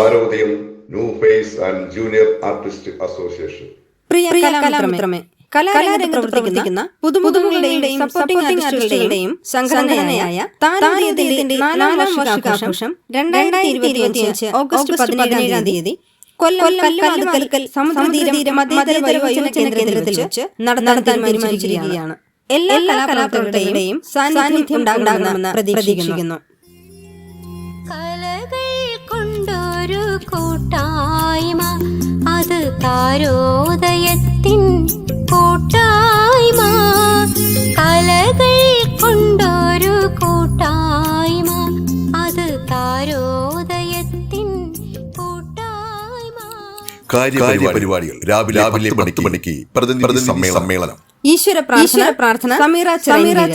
താരോദയം new face and junior artist association. പ്രിയ കലാമിത്രമേ, കലാരംഗത്ത് പ്രവർത്തിക്കുന്ന പുതുമുഖങ്ങളുടെയും സപ്പോർട്ടിംഗ് ആർട്ടിസ്റ്റുകളുടെയും സംഘടനയായ താരോദയത്തിന്റെ 4ാം വാർഷികാഘോഷം 2025 ഓഗസ്റ്റ് 17-ാം തീയതി കൊല്ലം കല്ലുവാതുക്കൽ സമുദ്രതീര മധ്യതര വയോജന കേന്ദ്രത്തിൽ വെച്ച് നടത്താൻ തീരുമാനിച്ചിരിക്കുകയാണ്. എല്ലാ കലാകാരന്മാരുടെയും സാന്നിധ്യം ഉണ്ടാകണമെന്ന് പ്രതീക്ഷിക്കുന്നു. കലകൾ കൊണ്ടൊരു കൂട്ടായ്മ, അത് താരോദയത്തിൻ കൂട്ടായ്മ. കലകൾ കൊണ്ടൊരു കൂട്ടായ്മ, അത് താരോദയത്തിൻ കൂട്ടായ്മ. കാര്യപരിപാടികൾ രാവിലെ 10 മണിക്ക് പ്രതിനിധി സമ്മേളനം. ഈശ്വര പ്രാർത്ഥന സമീറ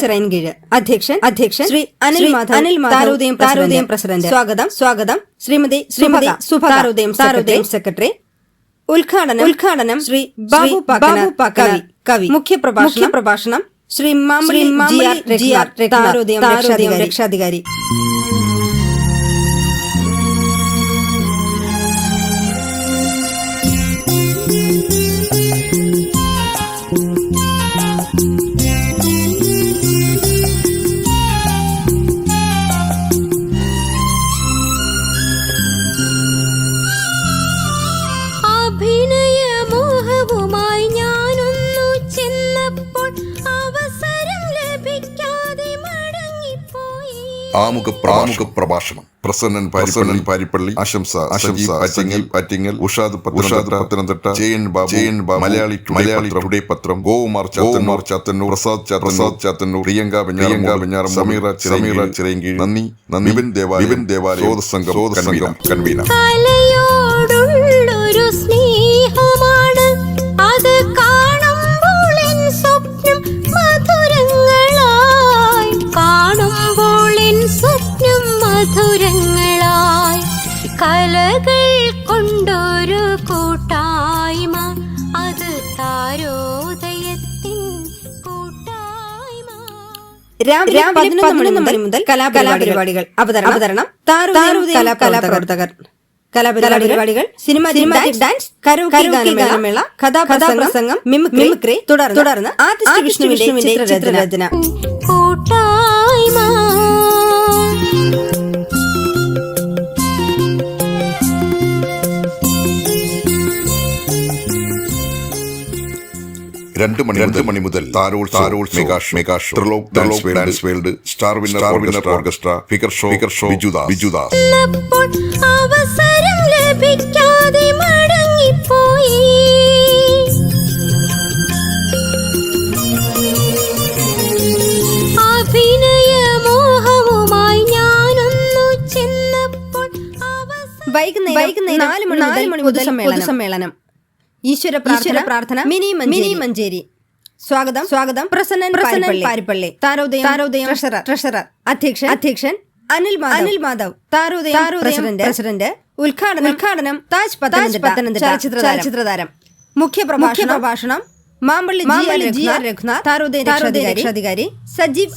ചിറയൻകീഴ് അധ്യക്ഷൻ ശ്രീ അനിൽ മാധവ് താരോദയം പ്രസിഡന്റ്. സ്വാഗതം ശ്രീമതി സുഭ താരോദയം സെക്രട്ടറി. ഉദ്ഘാടനം ശ്രീ ബാബു പാക്കനാർ കവി. മുഖ്യപ്രഭാഷണം ശ്രീ മാമ്പള്ളി GR താരോദയം രക്ഷാധികാരി. അഭിനയമോഹവുമായി ഞാനൊന്നു ചെന്നപ്പോൾ അവസരം ലഭിക്കാതെ മടങ്ങിപ്പോയി. ആമുഖ പ്രഭാഷണം പ്രസന്നൻ പാരിപ്പള്ളി. ആശംസ ആറ്റിങ്ങൽ. ഉഷാദ് പത്തനംതിട്ട. ജയൻ ബാബു മലയാളി ടുഡേ പത്രം. ഗോകുമാർ ചാത്തന്നൂർ. പ്രസാദ് ചാത്തന്നൂർ. പ്രിയങ്ക വെഞ്ഞാറം. സമീറ ചിറയൻകീഴ്. നന്ദി. വിപിൻ ദേവാലയ സംഘം കൺവീനർ. കലയോടുള്ളൊരു സ്നേഹമാണ്, അത് കാണുമ്പോൾ എൻ സ്വപ്നം മധുരങ്ങളായി. കലകൾ കൊണ്ടൊരു കൂട്ടായ്മ, അത് താരോദയത്തിൻ കൂട്ടായ്മ. രാവിലെ 11 മണി മുതൽ കലാപരിപാടികൾ. അവതരണം താരോദയം കലാപ്രവർത്തകർ. കലാപരിപാടികൾ സിനിമാറ്റിക് ഡാൻസ്, കരോക്കെ ഗാനമേള, കഥാപ്രസംഗം, മിമിക്രി, തുടർന്ന് ആർട്ടിസ്റ്റ് വിഷ്ണുവിന്റെ ചിത്രരചന. കൂട്ടായ്മ. രണ്ട് മണി മുതൽ താരോൾ mega show, Trilok dance world, star winner orchestra, figure show, Bijudas. അവസരം ലഭിക്കാതെ മടങ്ങിപ്പോയി. അഭിനയമോഹവുമായി ഞാനൊന്നു ചെന്നപ്പോൾ വൈകുന്നേരം 4 മണി മുതൽ പൊതുസമ്മേളനം. ഈശ്വര പ്രാർത്ഥന മിനി മഞ്ചേരി. സ്വാഗതം പ്രസന്നൻ പാരിപ്പള്ളി. താരോദയം ട്രഷറർ. അധ്യക്ഷൻ അനിൽ മാധവ് താരോദയം പ്രസിഡന്റ്. ഉദ്ഘാടനം താജ് പത്തനംതിട്ട ചലച്ചിത്രതാരം. മുഖ്യപ്രഭാഷണം മാമ്പള്ളി GR രഘുനാഥ് താരോദയം രക്ഷാധികാരി. സജീവ്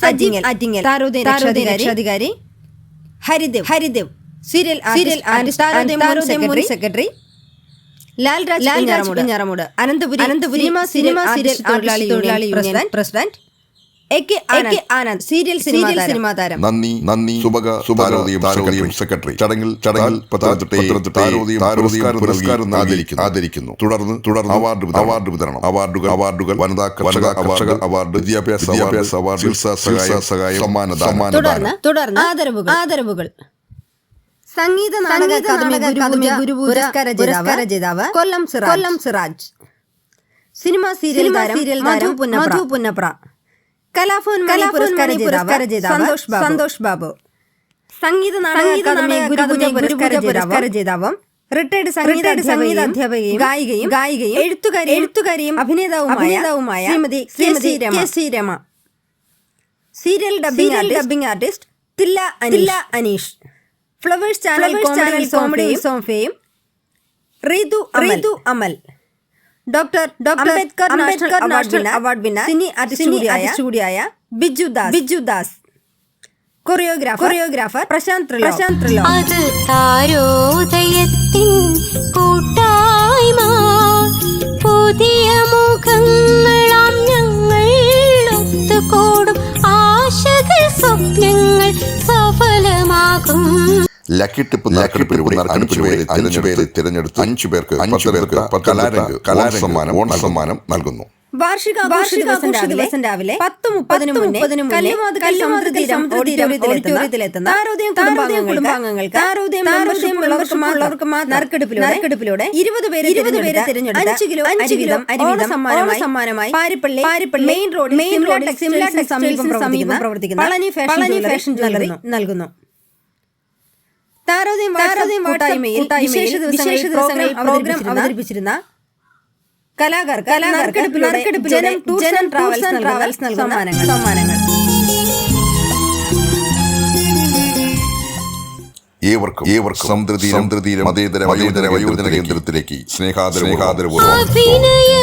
ആറ്റിങ്ങൽ താരോദയം രക്ഷാധികാരി. ഹരിദേവ് സീരിയൽ ആർട്ടിസ്റ്റ് താരോദയം മുൻ സെക്രട്ടറി. ലാൽരാജ് കുഞ്ഞാറമൂട് അനന്തപുരി സിനിമ സീരിയൽ തൊഴിലാളി union president. Anand serial cinema താരം. നന്ദി സുഭഗ സെക്രട്ടറി. ചടങ്ങിൽ പുരസ്കാരം ആദരിക്കുന്നു. തുടർന്ന് അവാർഡ് വിതരണം. അവാർഡുകൾ വനിതാ കർഷക അവാർഡ്, വിദ്യാഭ്യാസ അവാർഡ്, ചികിത്സാ സഹായം, സമ്മാനദാനം. തുടർന്ന് ആദരവുകൾ. സംഗീത നാടക അക്കാദമി ഗുരു പുരസ്കാര ജേതാവ് കൊല്ലം സിറാജ്. സിനിമാ സീരിയൽ താരം മധു പുന്നപ്ര. കലാഭവൻ പുരസ്കാര ജേതാവ് സന്തോഷ് ബാബു. സംഗീത നാടക അക്കാദമി പുരസ്കാര ജേതാവും റിട്ടയർഡ് സംഗീതാധ്യാപകയും ഗായികയും എഴുത്തുകാരിയും അഭിനേതാവുമായ Shrimati K C. Rama. Serial dubbing artist തില്ല അനീഷ്. ഫ്ലവേഴ്സ് ചാനൽ കോമഡി സോംഫയും Ritu Amal. Doctor Ambedkar national award winner cine artist കൂടിയായ ബിജു ദാസ്. കൊറിയോഗ്രാഫർ പ്രശാന്ത് ത്രിലോക്. അത് താരോദയത്തിൻ കൂട്ടായ്മ പുതിയ മുഖങ്ങളാം ഞങ്ങൾ ഒത്തുകൂടും ആശകൾ സ്വപ്നങ്ങൾ സഫലമാകും. ലക്കി ടിപ്പ് നറുക്കെടുപ്പിലൂടെ 5 പേരെ തിരഞ്ഞെടുത്ത് 5 പേർക്ക് കലാരംഗ് സമ്മാനം നൽകുന്നു. വാർഷികാഘോഷ ദിവസം രാവിലെ 10:30 കല്ലുമാതുക്കൽ സമുദ്രതീരം ഓഡിറ്റോറിയത്തിലെത്തുന്ന താരോദയം കുടുംബാംഗങ്ങൾക്ക് മെമ്പർഷിപ്പുള്ളവർക്ക് നറുക്കെടുപ്പിലൂടെ 20 പേരെ തിരഞ്ഞെടുത്ത് 5 കിലോ അരി വീതം സമ്മാനമായി പാരിപ്പള്ളി മെയിൻ റോഡ് സമീപം പ്രവർത്തിക്കുന്ന പളനി ഫാഷൻ ജ്വല്ലറി നൽകുന്നു. താരോദയം കൂട്ടായ്മയിൽ വിശേഷ ദിവസങ്ങളിൽ അവതരിപ്പിച്ചിരുന്ന കലാകാർക്ക് നറുക്കെടുപ്പിലൂടെ ജനം ട്രാവൽസ് നൽകുന്ന സമ്മാനങ്ങൾ. ഏവർക്കും സമുദ്രതീരം മതേതര വയോജന കേന്ദ്രത്തിലേക്ക് സ്നേഹാദരപൂർവ്വം അഭിനയ